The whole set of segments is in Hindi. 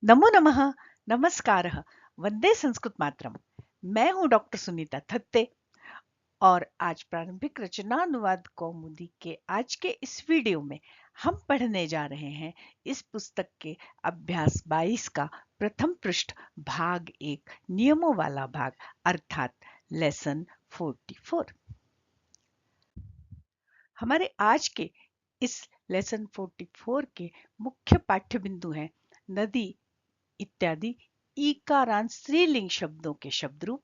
नमो नमः, नमस्कारः, वंदे संस्कृत मातरम। मैं हूं डॉक्टर सुनीता थत्ते और आज प्रारंभिक रचनानुवाद कौमुदी के आज के इस वीडियो में हम पढ़ने जा रहे हैं इस पुस्तक के अभ्यास 22 का प्रथम पृष्ठ भाग 1 नियमों वाला भाग अर्थात लेसन 44। हमारे आज के इस लेसन 44 के मुख्य पाठ्य बिंदु हैं नदी इत्यादि ईकारांत स्त्रीलिंग शब्दों के शब्द रूप,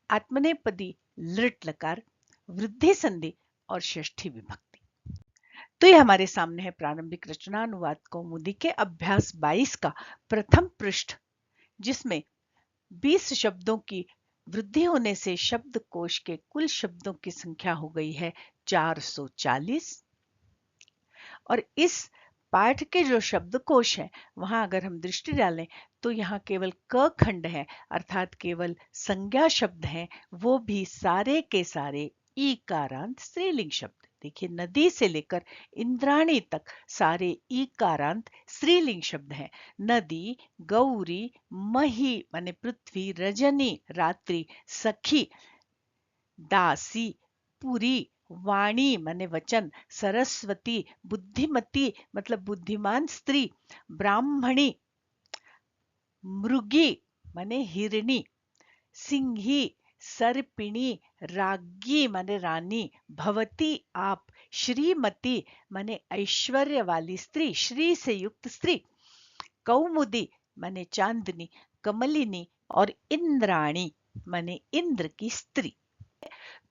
आत्मनेपदी लृट लकार, वृद्धि संधि और षष्ठी विभक्ति। तो ये हमारे सामने है प्रारंभिक रचनानुवाद कौमुदी के अभ्यास 22 का प्रथम पृष्ठ, जिसमें 20 शब्दों की वृद्धि होने से शब्दकोश के कुल शब्दों की संख्या हो गई है 440। और इस पाठ के जो शब्दकोश है वहां अगर हम दृष्टि डालें तो यहाँ केवल क खंड है, अर्थात केवल संज्ञा शब्द हैं, वो भी सारे के सारे ईकारांत स्त्रीलिंग शब्द। देखिए, नदी से लेकर इंद्राणी तक सारे ईकारांत स्त्रीलिंग शब्द हैं। नदी, गौरी, मही माने पृथ्वी, रजनी रात्रि, सखी, दासी, पुरी, वाणी माने वचन, सरस्वती, बुद्धिमती मतलब बुद्धिमान स्त्री, ब्राह्मणी, मृगी माने हिरणी, सिंही, सर्पिणी, राज्ञी माने रानी, भवती आप, श्रीमती माने ऐश्वर्य वाली स्त्री, श्री से युक्त स्त्री, कौमुदी माने चांदनी, कमलिनी और इंद्राणी माने इंद्र की स्त्री।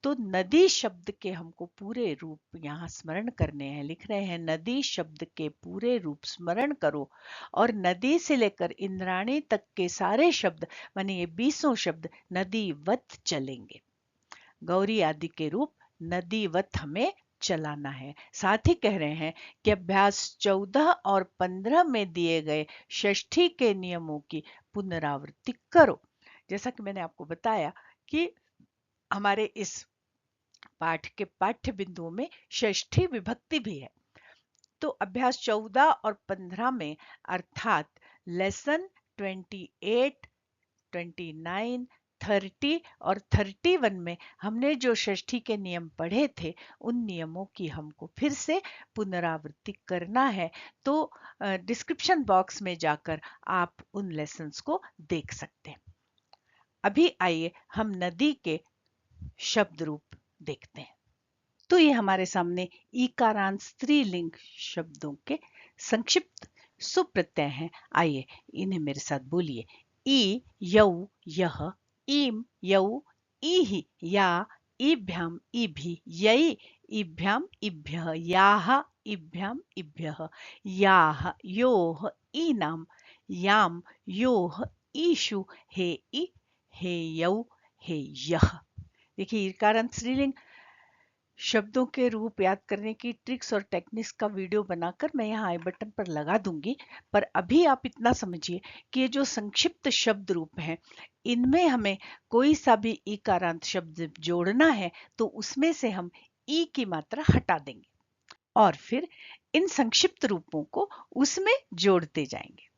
तो नदी शब्द के हमको पूरे रूप यहाँ स्मरण करने हैं। लिख रहे हैं नदी शब्द के पूरे रूप स्मरण करो और नदी से लेकर इंद्राणी तक के सारे शब्द माने ये 20 शब्द नदीवत चलेंगे। गौरी आदि के रूप नदीवत हमें चलाना है। साथ ही कह रहे हैं कि अभ्यास 14 और 15 में दिए गए षष्ठी के नियमों की पुनरावृत्ति करो। जैसा कि मैंने आपको बताया कि हमारे इस पाठ के पाठ्य बिंदुओं में षष्ठी विभक्ति भी है। तो अभ्यास 14 और 15 में अर्थात लेसन 28, 29, 30 और 31 में हमने जो षष्ठी के नियम पढ़े थे उन नियमों की हमको फिर से पुनरावृत्ति करना है। तो डिस्क्रिप्शन बॉक्स में जाकर आप उन लेसन्स को देख सकते हैं। अभी आइए हम नदी के शब्द रूप देखते हैं। तो ये हमारे सामने ईकारांत स्त्रीलिंग शब्दों के संक्षिप्त सुप्रत्यय हैं। आइए इन्हें मेरे साथ बोलिए। ई यौ यह, ईम यौ ईहि, या ईभ्याम ईभि, यै ईभ्याम ईभ्यः, याः ईभ्याम ईभ्यः, याः योः ईनाम, याम योः ईषु, हे ई, हे यौ, हे यः। देखिए, ईकारांत स्त्रीलिंग शब्दों के रूप याद करने की ट्रिक्स और टेक्निक्स का वीडियो बनाकर मैं यहाँ आई बटन पर लगा दूंगी। पर अभी आप इतना समझिए कि ये जो संक्षिप्त शब्द रूप हैं इनमें हमें कोई सा भी ईकारांत शब्द जोड़ना है तो उसमें से हम ई की मात्रा हटा देंगे और फिर इन संक्षिप्त रूपों को उसमें जोड़ते जाएंगे।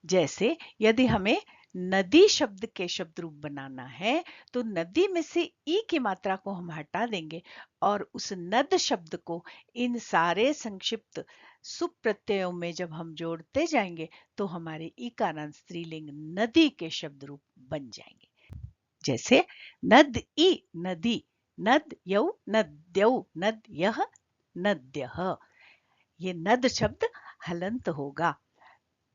जैसे यदि हमें नदी शब्द के शब्द रूप बनाना है तो नदी में से ई की मात्रा को हम हटा देंगे और उस नद शब्द को इन सारे संक्षिप्त सुप्रत्ययों में जब हम जोड़ते जाएंगे तो हमारे ईकारांत स्त्रीलिंग नदी के शब्द रूप बन जाएंगे। जैसे नद ई नदी, नद यौ नद्यौ, नद्यः नद्यः। ये नद शब्द हलंत होगा।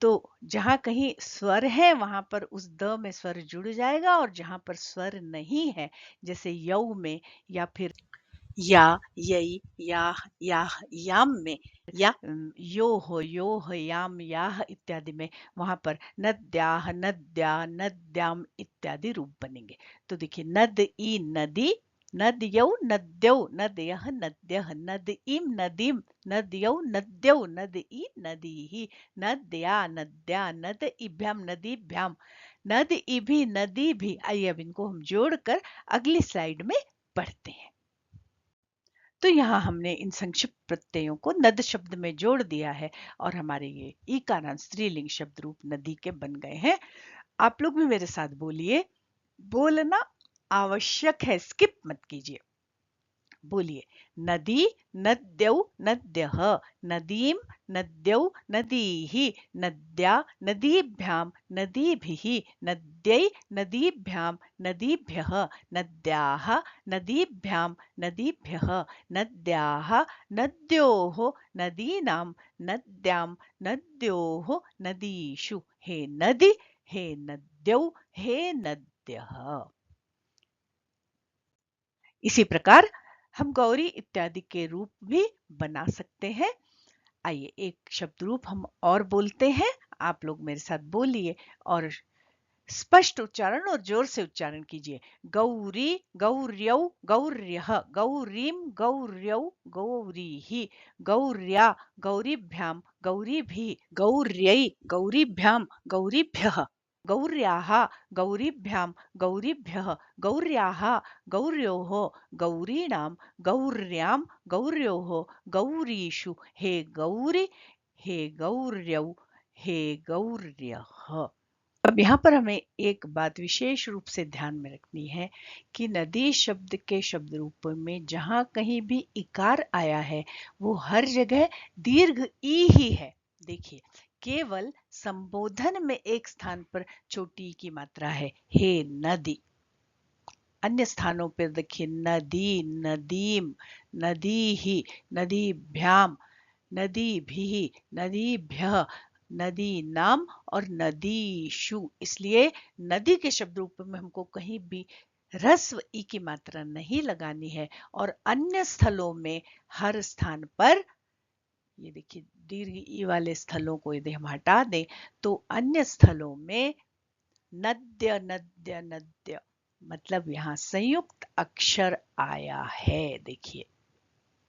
तो जहां कहीं स्वर है वहां पर उस द में स्वर जुड़ जाएगा और जहां पर स्वर नहीं है जैसे यौ में या फिर या, यई, याह, याम में या यो हो याम याह इत्यादि में वहां पर नद्याह, नद्या, नद्याम इत्यादि रूप बनेंगे। तो देखिए, नद ई नदी, नद्यौ नद्यौ, नद्यः नद्यः, नद इम नदीम, नद्यौ नद्यौ, नद ई नदीहि, नद्या नद्या, नद इभ्याम नदीभ्याम, नद इभि नदी भी। आइए अब इनको हम जोड़कर अगली स्लाइड में पढ़ते हैं। तो यहाँ हमने इन संक्षिप्त प्रत्ययों को नद शब्द में जोड़ दिया है और हमारे ये ईकारांत स्त्रीलिंग शब्द रूप नदी के बन गए हैं। आप लोग भी मेरे साथ बोलिए, बोलना आवश्यक है, स्किप मत कीजिए। बोलिए, नदी नद्यौ नद्यः, नदीं नद्यौ नदीः, नद्या नदीभ्यां नदीभिः, नद्यै नदीभ्यां नदीभ्यः, नद्याः नदीभ्यां नदीभ्यः, नद्याः नद्योः नदीनां नद्यां नद्योः नदीषु। हे नदी, हे नद्यौ, हे नद्यः। इसी प्रकार हम गौरी इत्यादि के रूप भी बना सकते हैं। आइए एक शब्द रूप हम और बोलते हैं। आप लोग मेरे साथ बोलिए और स्पष्ट उच्चारण और जोर से उच्चारण कीजिए। गौरी, गौर्यौ, गौर्यः, गौरीं, गौर्यौ, गौरीः, गौर्या, गौरीभ्यां, गौरीभिः, गौर्यै, गौरीभ्यां, गौरीभ्यः, गौर्याः, गौरीभ्यां, गौरीभ्यः, गौर्याः, गौर्योः, गौरीणां, गौर्यां, गौर्योः, गौरीषु। हे गौरी, हे गौर्यौ, हे गौर्यः। अब यहाँ पर हमें एक बात विशेष रूप से ध्यान में रखनी है कि नदी शब्द के शब्द रूप में जहां कहीं भी इकार आया है वो हर जगह दीर्घ ई ही है। देखिए, केवल संबोधन में एक स्थान पर छोटी की मात्रा है, हे नदी। अन्य स्थानों पर देखिए, नदी, नदीम, नदीहि, नदीभ्याम, नदीभिः, नदीभ्यः, नदी नाम और नदीषु। इसलिए नदी के शब्द रूप में हमको कहीं भी ह्रस्व ई की मात्रा नहीं लगानी है और अन्य स्थलों में हर स्थान पर, ये देखिए दीर्घ ई वाले स्थलों को यदि हम हटा दें तो अन्य स्थलों में नद्य, नद्य, नद्य, मतलब यहाँ संयुक्त अक्षर आया है। देखिए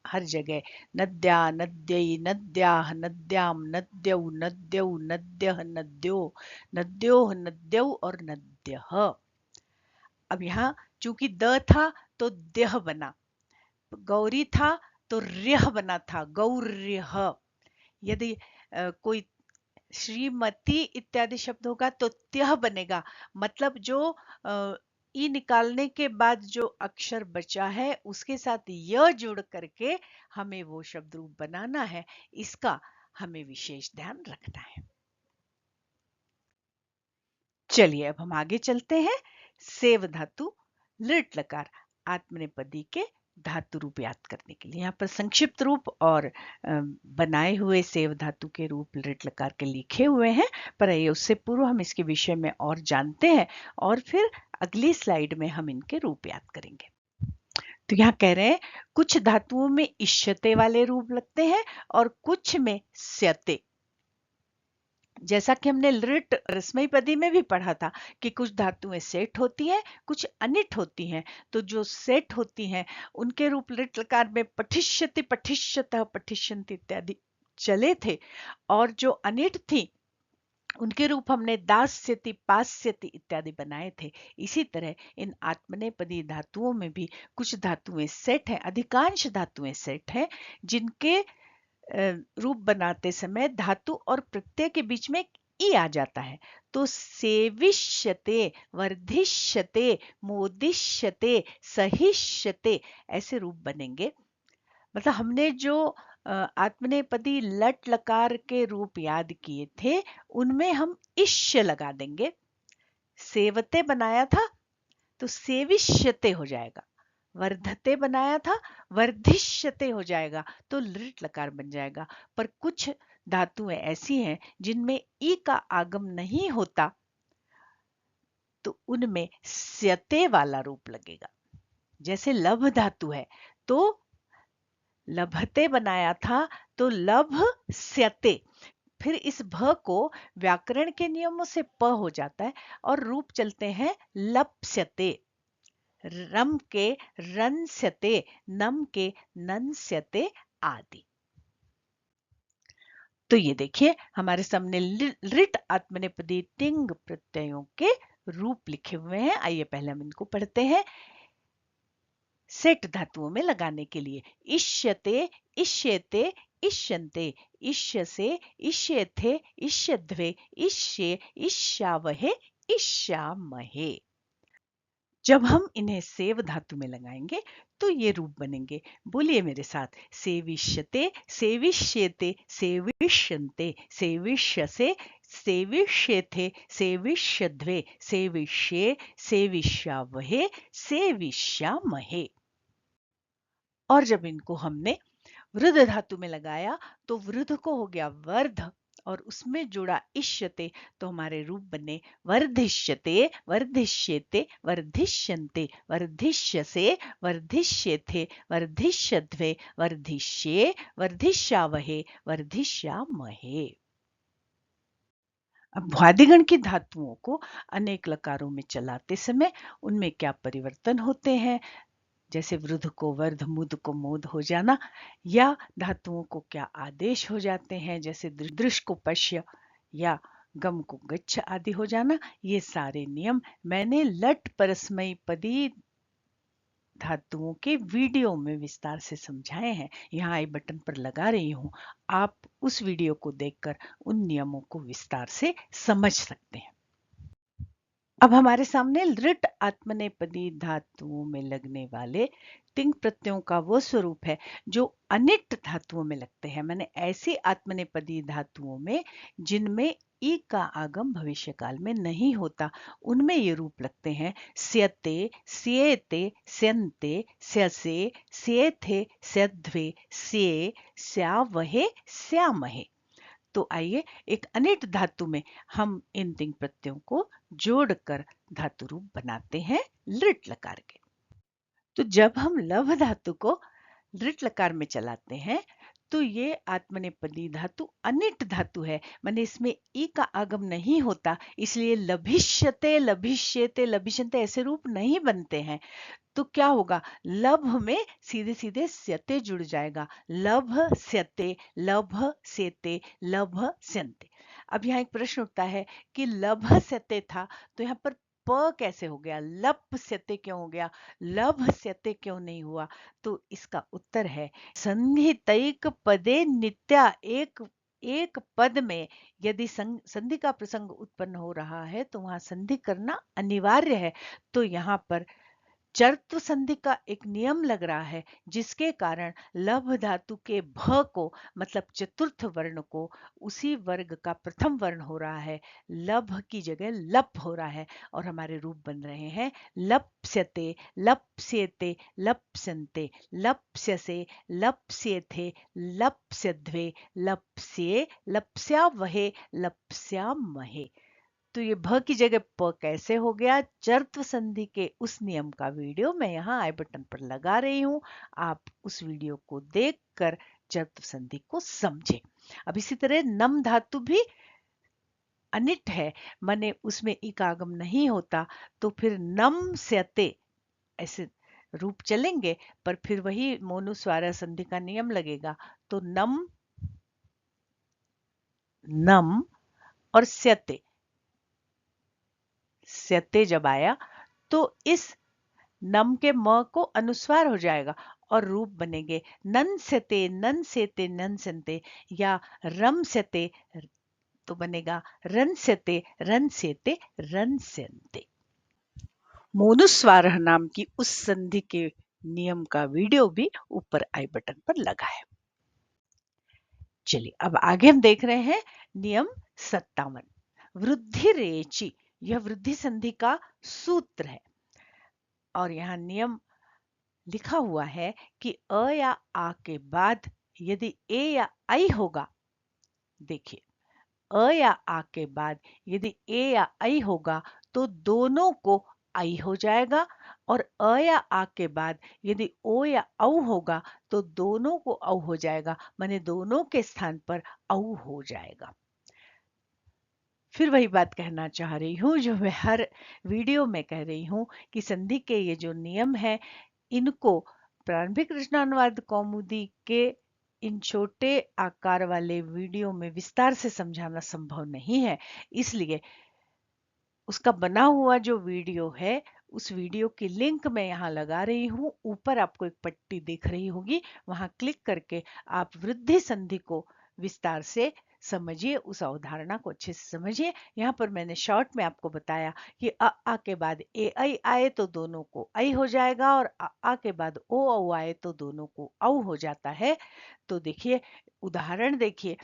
हर जगह नद्या, नद्यै, नद्याः, नद्यां, नद्यौ, नद्यौ, नद्यः, नद्यो, नद्योः, नद्यौ और नद्यः। अब यहाँ चूंकि द था तो द्यः बना, गौरी था तो र्यः बना था, गौर्यः। यदि कोई श्रीमती इत्यादि शब्द होगा तो त्यः बनेगा। मतलब जो ई निकालने के बाद जो अक्षर बचा है उसके साथ य जुड़ करके हमें वो शब्द रूप बनाना है। इसका हमें विशेष ध्यान रखना है। चलिए अब हम आगे चलते हैं। सेव धातु लृट लकार आत्मनेपदी के धातु रूप याद करने के लिए यहाँ पर संक्षिप्त रूप और बनाए हुए सेव धातु के रूप लृट लकार के लिखे हुए हैं। पर ये उससे पूर्व हम इसके विषय में और जानते हैं और फिर अगली स्लाइड में हम इनके रूप याद करेंगे। तो यहाँ कह रहे हैं कुछ धातुओं में इष्यते वाले रूप लगते हैं और कुछ में स्यते। जैसा कि हमने लृट रस्मई पदी में भी पढ़ा था कि कुछ धातुएं सेठ होती हैं, कुछ अनिट होती हैं। तो जो सेठ होती हैं उनके रूप लृट लकार में पठिष्यति, पठिष्यतः, पठिष्यन्ति इत्यादि चले थे और जो अनिट थी उनके रूप हमने दास्यति, पास्यति इत्यादि बनाए थे। इसी तरह इन आत्मनेपदी धातुओं में भी कुछ धातुएं सेठ हैं, अधिकांश धातुएं सेठ हैं जिनके रूप बनाते समय धातु और प्रत्यय के बीच में ई आ जाता है। तो सेविष्यते, वर्धिष्यते, मोदिष्यते, सहिष्यते ऐसे रूप बनेंगे। मतलब हमने जो आत्मनेपदी लट लकार के रूप याद किए थे उनमें हम इष्य लगा देंगे। सेवते बनाया था तो सेविष्यते हो जाएगा। वर्धते बनाया था, वर्धिष्यते हो जाएगा, तो लृट लकार बन जाएगा। पर कुछ धातुएं ऐसी हैं जिनमें ई का आगम नहीं होता तो उनमें स्यते वाला रूप लगेगा। जैसे लभ धातु है तो लभते बनाया था तो लभ स्यते। फिर इस भ को व्याकरण के नियमों से प हो जाता है और रूप चलते हैं लप्स्यते, रम के रंस्यते, नम के नंस्यते आदि। तो ये देखिए हमारे सामने लृट आत्मनेपदी टिंग प्रत्ययों के रूप लिखे हुए हैं। आइए पहले हम इनको पढ़ते हैं। सेट धातुओं में लगाने के लिए। इष्यते, इष्येते, इष्यन्ते, इष्यसे, इष्येथे, इष्यध्वे, इष्ये, इष्यावहे, इष्यामहे। जब हम इन्हें सेव धातु में लगाएंगे तो ये रूप बनेंगे। बोलिए मेरे साथ, सेविष्यते, सेविष्येते, सेविष्यन्ते, सेविष्यसे, सेविष्येथे, सेविष्यध्वे, सेविष्ये, सेविष्यावहे, सेविष्यामहे। और जब इनको हमने वृद्ध धातु में लगाया तो वृद्ध को हो गया वर्ध और उसमें जुड़ा इष्यते, तो हमारे रूप बने वर्धिष्यते, वर्धिष्येते, वर्धिष्यन्ते, वर्धिष्यसे, वर्धिष्येथे, वर्धिष्यध्वे, वर्धिष्ये, वर्धिष्यावहे, वर्धिष्यामहे। अब भ्वादिगण की धातुओं को अनेक लकारों में चलाते समय उनमें क्या परिवर्तन होते हैं, जैसे वृद्ध को वर्ध, मुद को मोद हो जाना, या धातुओं को क्या आदेश हो जाते हैं, जैसे दृश को पश्य या गम को गच्छ आदि हो जाना। ये सारे नियम मैंने लट परस्मयी पदी धातुओं के वीडियो में विस्तार से समझाए हैं। यहाँ आई बटन पर लगा रही हूँ, आप उस वीडियो को देखकर उन नियमों को विस्तार से समझ सकते हैं। अब हमारे सामने लृट आत्मनेपदी धातुओं में लगने वाले तिंग प्रत्ययों का वो स्वरूप है जो अनिट धातुओं में लगते हैं। मैंने ऐसी आत्मनेपदी धातुओं में जिनमें ई का आगम भविष्य काल में नहीं होता, उनमें ये रूप लगते हैं स्यते, स्येते, स्यन्ते, स्यसे, स्येथे, स्यध्वे, स्ये, स्यावहे, स्यामहे। तो आइए एक अनिट धातु में हम इन तिंग प्रत्ययों को जोड़कर धातु रूप बनाते हैं लृट लकार के। तो जब हम लभ धातु को लृट लकार में चलाते हैं तो ये आत्मनेपदी धातु अनिट धातु है, माने इसमें ई का आगम नहीं होता, इसलिए लभिष्यते, लभिष्येते, लभिष्यन्ते ऐसे रूप नहीं बनते हैं। तो क्या होगा, लभ में सीधे सीधे स्यते जुड़ जाएगा, लभ स्यते, लभ सेते, लभ स्यन्ते। अब यहाँ एक प्रश्न उठता है कि लभ स्यते था तो यहाँ पर प कैसे हो गया, लप स्यते क्यों हो गया, लभ स्यते क्यों नहीं हुआ? तो इसका उत्तर है संहितैक पदे नित्या, एक पद में यदि संधि का प्रसंग उत्पन्न हो रहा है तो वहां संधि करना अनिवार्य है। तो यहाँ पर चर्त्व संधि का एक नियम लग रहा है जिसके कारण लभ धातु के भ को मतलब चतुर्थ वर्ण को उसी वर्ग का प्रथम वर्ण हो रहा है, लभ की जगह लप हो रहा है और हमारे रूप बन रहे हैं लप्स्यते, लप्स्येते, लप्स्यन्ते, लप्स्यसे, लप्स्येथे, लप्स्यध्वे, लप्स्ये, लप्स्यावहे, लप्स्यामहे। तो ये भ की जगह प कैसे हो गया, चर्त्व संधि के उस नियम का वीडियो मैं यहाँ आई बटन पर लगा रही हूँ, आप उस वीडियो को देखकर चर्त्व संधि को समझें। अब इसी तरह नम धातु भी अनिट है, माने उसमें ई का आगम नहीं होता, तो फिर नम स्यते ऐसे रूप चलेंगे, पर फिर वही मोनुस्वार संधि का नियम लगेगा। तो नम, नम और स्यते, स्यते जब आया तो इस नम के म को अनुस्वार हो जाएगा और रूप बनेंगे नन सेते, नन सेते, नन सेते, या रम सेते तो बनेगा रन सेते, रन सेते, रन सेते। मोनुस्वार नाम की उस संधि के नियम का वीडियो भी ऊपर आई बटन पर लगा है। चलिए अब आगे हम देख रहे हैं नियम 57, वृद्धि रेचि। यह वृद्धि संधि का सूत्र है और यहाँ नियम लिखा हुआ है कि अ या आ के बाद यदि ए या आई होगा, देखिए अ या आ के बाद यदि ए या आई होगा तो दोनों को आई हो जाएगा, और अ या आ के बाद यदि ओ या औ होगा तो दोनों को औ हो जाएगा, माने दोनों के स्थान पर औ हो जाएगा। फिर वही बात कहना चाह रही हूँ जो मैं हर वीडियो में कह रही हूँ कि संधि के ये जो नियम है इनको प्रारंभिक रचनानुवाद कौमुदी के इन छोटे आकार वाले वीडियो में विस्तार से समझाना संभव नहीं है, इसलिए उसका बना हुआ जो वीडियो है उस वीडियो की लिंक मैं यहाँ लगा रही हूँ। ऊपर आपको एक पट्टी दिख रही होगी, वहां क्लिक करके आप वृद्धि संधि को विस्तार से समझिए, उस अवधारणा को अच्छे से समझिए। यहाँ पर मैंने शॉर्ट में आपको बताया कि आ के बाद ए ऐ आए तो दोनों को ऐ हो जाएगा, और आ के बाद ओ औ आए तो दोनों को औ हो जाता है। तो देखिए उदाहरण देखिए,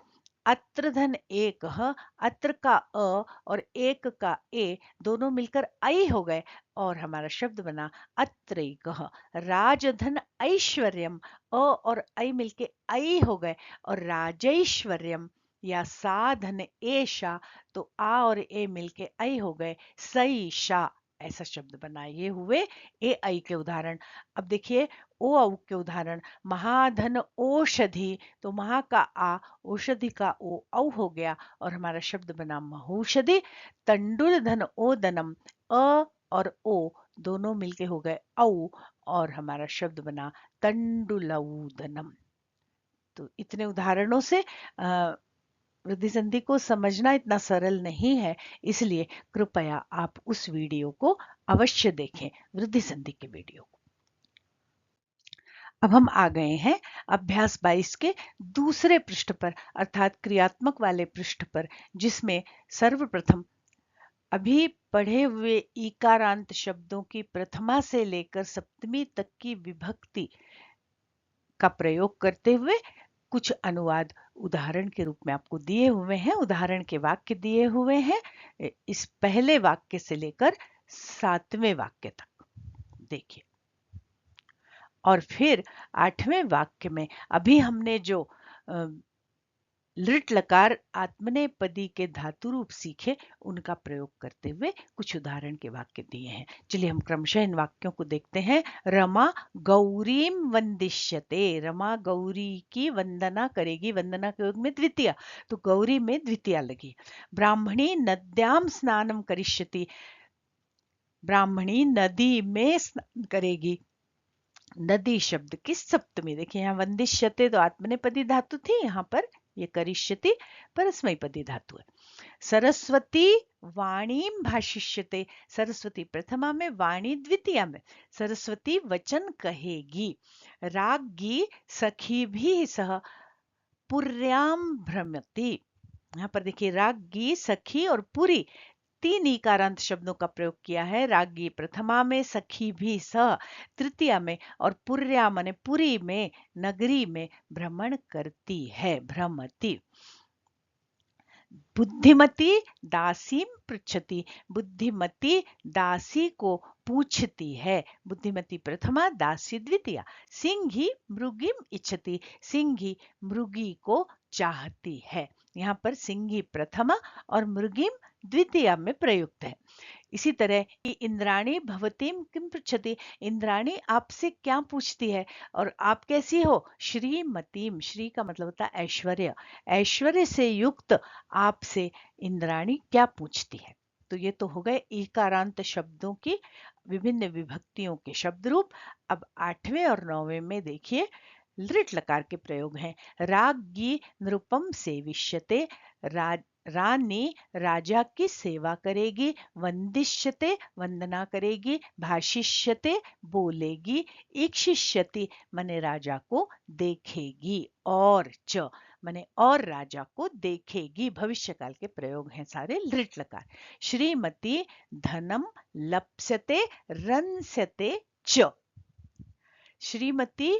अत्र धन एक ह, अत्र का अ और एक का ए दोनों मिलकर ऐ हो गए, और हमारा शब्द बना अत्रैकः। राजधन ऐश्वर्यम, अ और ऐ मिलके ऐ हो गए, और राजैश्वर्यम या साधन एशा, तो आ और ए मिलके ऐ हो गए सईशा, ऐसा शब्द बना। ये हुए ए ऐ के उदाहरण। अब देखिए ओ औ के उदाहरण, महाधन औषधि, तो महा का आ, औषधि का ओ औ हो गया, और हमारा शब्द बना महौषधि। तंडुल धन ओदनम, अ और ओ दोनों मिलके हो गए औ, और हमारा शब्द बना तंडुलौदनम। तो इतने उदाहरणों से वृद्धि संधि को समझना इतना सरल नहीं है, इसलिए कृपया आप उस वीडियो को अवश्य देखें, वृद्धि संधि के वीडियो को। अब हम आ गए हैं अभ्यास 22 के दूसरे पृष्ठ पर, अर्थात क्रियात्मक वाले पृष्ठ पर, जिसमें सर्वप्रथम अभी पढ़े हुए ईकारांत शब्दों की प्रथमा से लेकर सप्तमी तक की विभक्ति का प्रयोग करते हुए कुछ अनुवाद उदाहरण के रूप में आपको दिए हुए हैं, उदाहरण के वाक्य दिए हुए हैं, इस पहले वाक्य से लेकर 7वें वाक्य तक देखिए। और फिर 8वें वाक्य में अभी हमने जो लृट लकार आत्मनेपदी के धातु रूप सीखे, उनका प्रयोग करते हुए कुछ उदाहरण के वाक्य दिए हैं। चलिए हम क्रमशः इन वाक्यों को देखते हैं। रमा गौरीम वंदिष्यते, रमा गौरी की वंदना करेगी, वंदना के योग में द्वितीया, तो गौरी में द्वितीया लगी। ब्राह्मणी नद्याम स्नानम करिष्यति, ब्राह्मणी नदी में स्नान करेगी, नदी शब्द की सप्तमी। देखिए यहाँ वंदिष्यते तो आत्मनेपदी धातु थी, यहाँ पर ये करिष्यति परस्मैपदी धातु है। सरस्वती वाणीम भाषिष्यते, सरस्वती प्रथमा में, वाणी द्वितीया में, सरस्वती वचन कहेगी। राज्ञी सखी भी सह पुर्याम भ्रमति, यहाँ पर देखिए राज्ञी, सखी और पुरी, तीन इकारांत शब्दों का प्रयोग किया है। राज्ञी प्रथमा में, सखी भी स तृतीया में, और पुर्या माने पुरी में, नगरी में भ्रमण करती है, भ्रमति। बुद्धिमती दासीम पृच्छति, बुद्धिमती दासी को पूछती है, बुद्धिमती प्रथमा, दासी द्वितीया। सिंही मृगीम इच्छति, सिंही मृगी को चाहती है, यहाँ पर सिंही प्रथमा और मृगीम द्वितीया में प्रयुक्त है। इसी तरह इंद्राणी भवतीम किम पृच्छति, इंद्राणी आपसे क्या पूछती है, और आप कैसी हो। श्रीमतीम, श्री का मतलब होता है ऐश्वर्य, ऐश्वर्य से युक्त आपसे इंद्राणी क्या पूछती है। तो ये तो हो गए ईकारांत शब्दों की विभिन्न विभक्तियों के शब्द रूप। अब 8वें और 9वें में देखिए लृट लकार के प्रयोग हैं। राज्ञी नृपम सेविष्यते, रानी राजा की सेवा करेगी। वंदिष्यते वंदना करेगी। भाषिष्यते बोलेगी। ईक्षिष्यति माने राजा को देखेगी। और च माने और राजा को देखेगी, भविष्य काल के प्रयोग हैं सारे लृट लकार। श्रीमती धनम लप्स्यते रंस्यते च, श्रीमती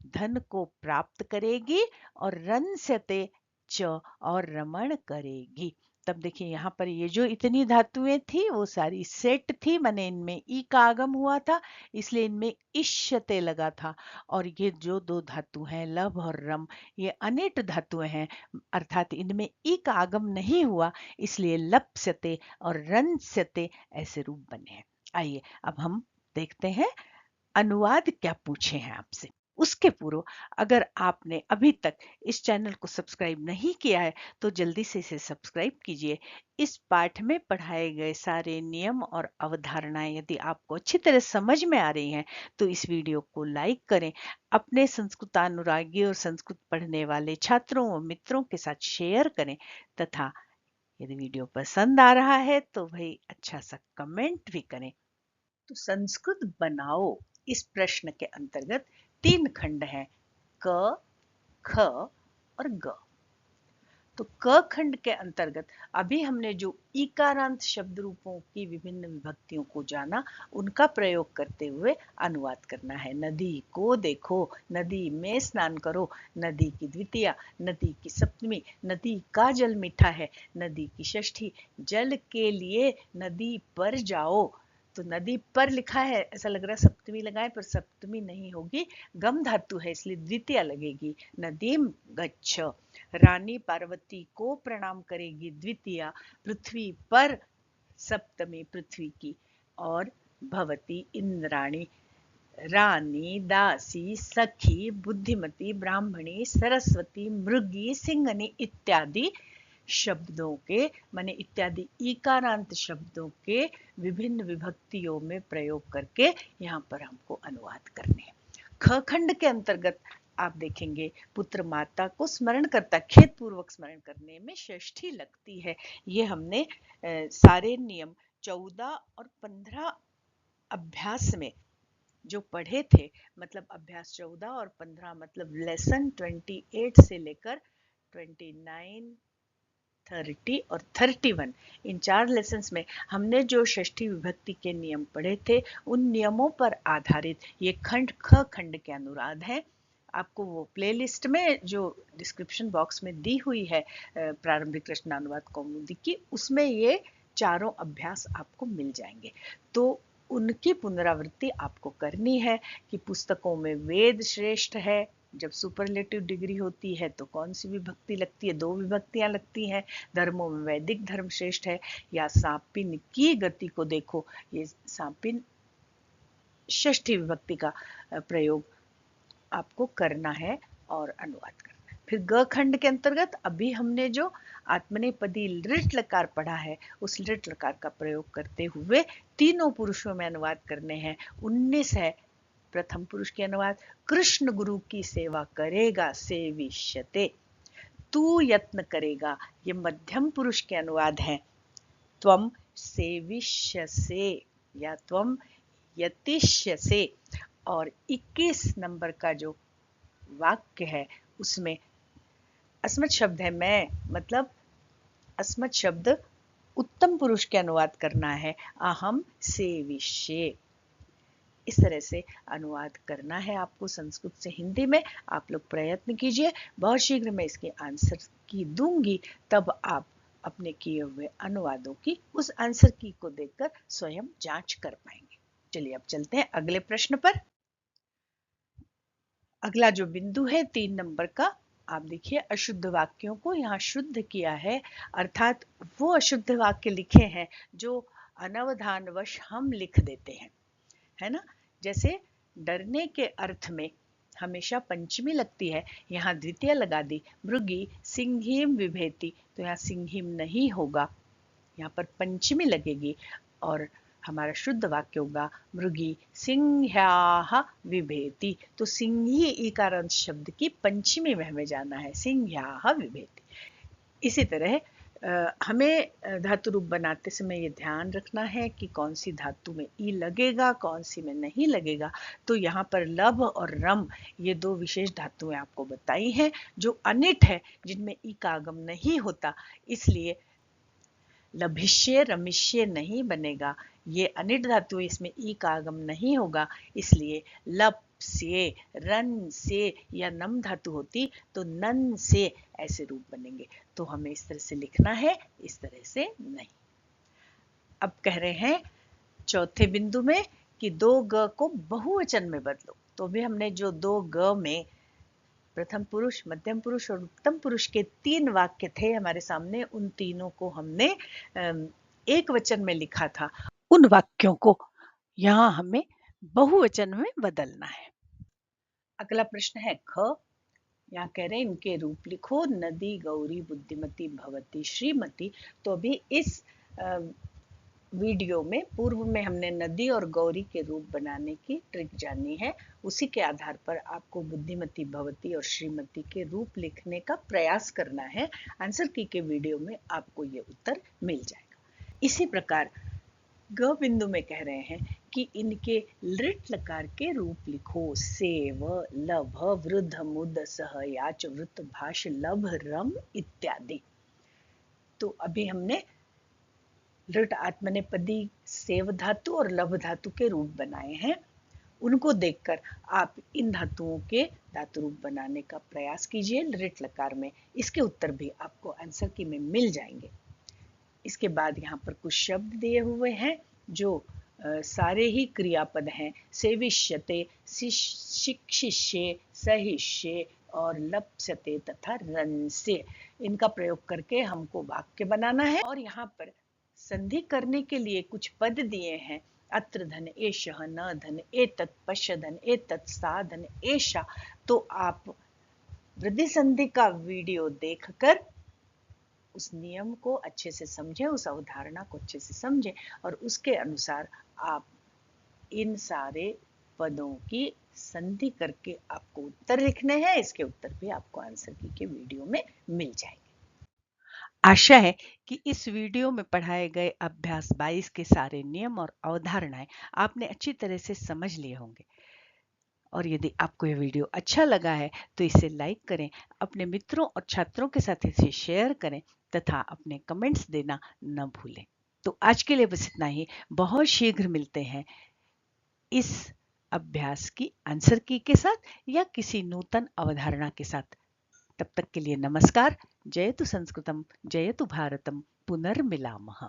धन को प्राप्त करेगी, और रंस्यते च और रमण करेगी। तब देखिए यहाँ पर ये जो इतनी धातुएं थी वो सारी सेट थी, माने इनमें ई का आगम हुआ था, इसलिए इनमें इष्यते लगा था। और ये जो दो धातु हैं लभ और रम, ये अनिट धातुएं हैं, अर्थात इनमें ई का आगम नहीं हुआ, इसलिए लप्स्यते और रंस्यते ऐसे रूप बने हैं। आइए अब हम देखते हैं अनुवाद क्या पूछे हैं आपसे। उसके पूर्व अगर आपने अभी तक इस चैनल को सब्सक्राइब नहीं किया है तो जल्दी से इसे सब्सक्राइब कीजिए। इस पाठ में पढ़ाए गए सारे नियम और अवधारणाएं यदि आपको अच्छी तरह समझ में आ रही हैं तो इस वीडियो को लाइक करें, अपने संस्कृतानुरागी और संस्कृत पढ़ने वाले छात्रों और मित्रों के साथ शेयर करें, तथा यदि वीडियो पसंद आ रहा है तो भाई अच्छा सा कमेंट भी करें। तो संस्कृत बनाओ इस प्रश्न के अंतर्गत 3 खंड हैं, क, ख और ग। तो क खंड के अंतर्गत अभी हमने जो इकारांत शब्द रूपों की विभिन्न विभक्तियों को जाना, उनका प्रयोग करते हुए अनुवाद करना है। नदी को देखो, नदी में स्नान करो, नदी की द्वितीया, नदी की सप्तमी, नदी का जल मीठा है, नदी की षष्ठी, जल के लिए नदी पर जाओ। तो नदी पर लिखा है, ऐसा लग रहा है सप्तमी लगाए, पर सप्तमी नहीं होगी, गम धातु है इसलिए द्वितीया लगेगी। नदीम गच्छ, रानी पार्वती को प्रणाम करेगी द्वितीया, पृथ्वी पर सप्तमी पृथ्वी की, और भवती इंद्राणी, रानी, दासी, सखी, बुद्धिमती, ब्राह्मणी, सरस्वती, मृगी, सिंगनी इत्यादि शब्दों के, माने इत्यादि इकारांत शब्दों के विभिन्न विभक्तियों में प्रयोग करके यहाँ पर हमको अनुवाद करने हैं। ख खंड के अंतर्गत आप देखेंगे पुत्र माता को स्मरण करता, खेद पूर्वक स्मरण करने में षष्ठी लगती है। ये हमने सारे नियम 14 और 15 अभ्यास में जो पढ़े थे, मतलब अभ्यास 14 और 15 मतलब लेसन 28 से लेकर 29, 30 और 31, इन 4 लेसन्स में हमने जो षष्ठी विभक्ति के नियम पढ़े थे, उन नियमों पर आधारित ये खंड ख खंड के अनुवाद है। आपको वो प्लेलिस्ट में जो डिस्क्रिप्शन बॉक्स में दी हुई है प्रारंभिक रचनानुवाद कौमुदी की, उसमें ये चारों अभ्यास आपको मिल जाएंगे। तो उनकी पुनरावृत्ति आपको करनी है कि पुस्तकों में वेद श्रेष्ठ है, जब सुपरलेटिव डिग्री होती है तो कौन सी विभक्ति लगती है, 2 विभक्तियां लगती हैं, धर्मों में वैदिक धर्म श्रेष्ठ है, या सांपिन की गति को देखो, ये सांपिन षष्ठी विभक्ति का प्रयोग आपको करना है और अनुवाद करना है। फिर ग खंड के अंतर्गत अभी हमने जो आत्मनेपदी लृट लकार पढ़ा है, उस लृट लकार का प्रयोग करते हुए तीनों पुरुषों में अनुवाद करने हैं। 19 है प्रथम पुरुष के अनुवाद, कृष्ण गुरु की सेवा करेगा सेविष्यते, तू यत्न करेगा, ये मध्यम पुरुष के अनुवाद हैं, त्वम सेविष्यसे या त्वम यतिष्यसे। और 21 नंबर का जो वाक्य है उसमें अस्मत् शब्द है मैं, मतलब अस्मत् शब्द उत्तम पुरुष के अनुवाद करना है, अहम सेविष्ये। इस तरह से अनुवाद करना है आपको संस्कृत से हिंदी में। आप लोग प्रयत्न कीजिए, बहुत शीघ्र मैं इसके आंसर की दूंगी, तब आप अपने किए हुए अनुवादों की उस आंसर की को देखकर स्वयं जांच कर पाएंगे। चलिए अब चलते हैं अगले प्रश्न पर। अगला जो बिंदु है 3 नंबर का, आप देखिए अशुद्ध वाक्यों को यहाँ शुद्ध किया है, अर्थात वो अशुद्ध वाक्य लिखे हैं जो अनवधानवश हम लिख देते हैं, है ना। जैसे डरने के अर्थ में हमेशा पंचमी लगती है, यहाँ द्वितीय लगा दी, मृगी सिंहिम विभेति, तो यहाँ सिंहिम नहीं होगा, यहाँ पर पंचमी लगेगी, और हमारा शुद्ध वाक्य होगा मृगी सिंह्याः विभेति। तो सिंही इकारांत शब्द की पंचमी में हमें जाना है, सिंह्याः विभेति। इसी तरह हमें धातु रूप बनाते समय ये ध्यान रखना है कि कौन सी धातु में ई लगेगा, कौन सी में नहीं लगेगा। तो यहाँ पर लभ और रम, ये 2 विशेष धातुएं आपको बताई हैं जो अनिट है, जिनमें ई का आगम नहीं होता, इसलिए लभिष्य रमिष्य नहीं बनेगा। ये अनिट धातु, इसमें ई का आगम नहीं होगा, इसलिए लप से, रन से, या नम धातु होती तो नन से ऐसे रूप बनेंगे। तो हमें इस तरह से लिखना है, इस तरह से नहीं। अब कह रहे हैं चौथे बिंदु में कि 2 ग को बहुवचन में बदलो। तो भी हमने जो 2 ग में प्रथम पुरुष, मध्यम पुरुष और उत्तम पुरुष के 3 वाक्य थे हमारे सामने, उन तीनों को हमने एक वचन में लिखा था, उन वाक्यों को यहाँ हमें बहुवचन में बदलना है। अगला प्रश्न है ख, यहाँ कह रहे हैं इनके रूप लिखो, नदी, गौरी, बुद्धिमती, भवती, श्रीमती। तो अभी इस वीडियो में पूर्व में हमने नदी और गौरी के रूप बनाने की ट्रिक जानी है, उसी के आधार पर आपको बुद्धिमती, भवती और श्रीमती के रूप लिखने का प्रयास करना है। आंसर की के वीडियो में आपको ये उत्तर मिल जाएगा। इसी प्रकार ग बिंदु में कह रहे हैं कि इनके लृट लकार के रूप लिखो। सेव, लभ, वृद्ध, मुद, सह, याच, वृत्त, भाष, लभ, रम इत्यादि। तो अभी हमने लृट आत्मनेपदी सेव धातु और लभ धातु के रूप बनाए हैं। उनको देखकर आप इन धातुओं के धातु रूप बनाने का प्रयास कीजिए लृट लकार में। इसके उत्तर भी आपको आंसर की में मिल जाएंगे। इसके बाद यहाँ पर कुछ शब्द दिए हुए हैं जो सारे ही क्रियापद हैं। सेविष्यते, शिक्षिष्ये, सहिष्ये और लप्स्यते तथा रंस्य। इनका प्रयोग करके हमको वाक्य बनाना है। और यहाँ पर संधि करने के लिए कुछ पद दिए हैं। अत्र धन, एषः, न धन, एतत्, पश्य धन, एतत्, सा धन, एषा। तो आप वृद्धि संधि का वीडियो देखकर उस नियम को अच्छे से समझें, उस अवधारणा को अच्छे से समझें और उसके अनुसार आप इन सारे पदों की संधि करके आपको उत्तर लिखने हैं। इसके उत्तर भी आपको आंसर की के वीडियो में मिल जाएंगे। आशा है कि इस वीडियो में पढ़ाए गए अभ्यास 22 के सारे नियम और अवधारणाएं आपने अच्छी तरह से समझ लिए होंगे। और यदि आपको यह वीडियो अच्छा लगा है तो इसे लाइक करें, अपने मित्रों और छात्रों के साथ इसे शेयर करें तथा अपने कमेंट्स देना न भूलें। तो आज के लिए बस इतना ही। बहुत शीघ्र मिलते हैं इस अभ्यास की आंसर की के साथ या किसी नूतन अवधारणा के साथ। तब तक के लिए नमस्कार। जयतु संस्कृतम, जयतु भारतम, पुनर्मिलामः।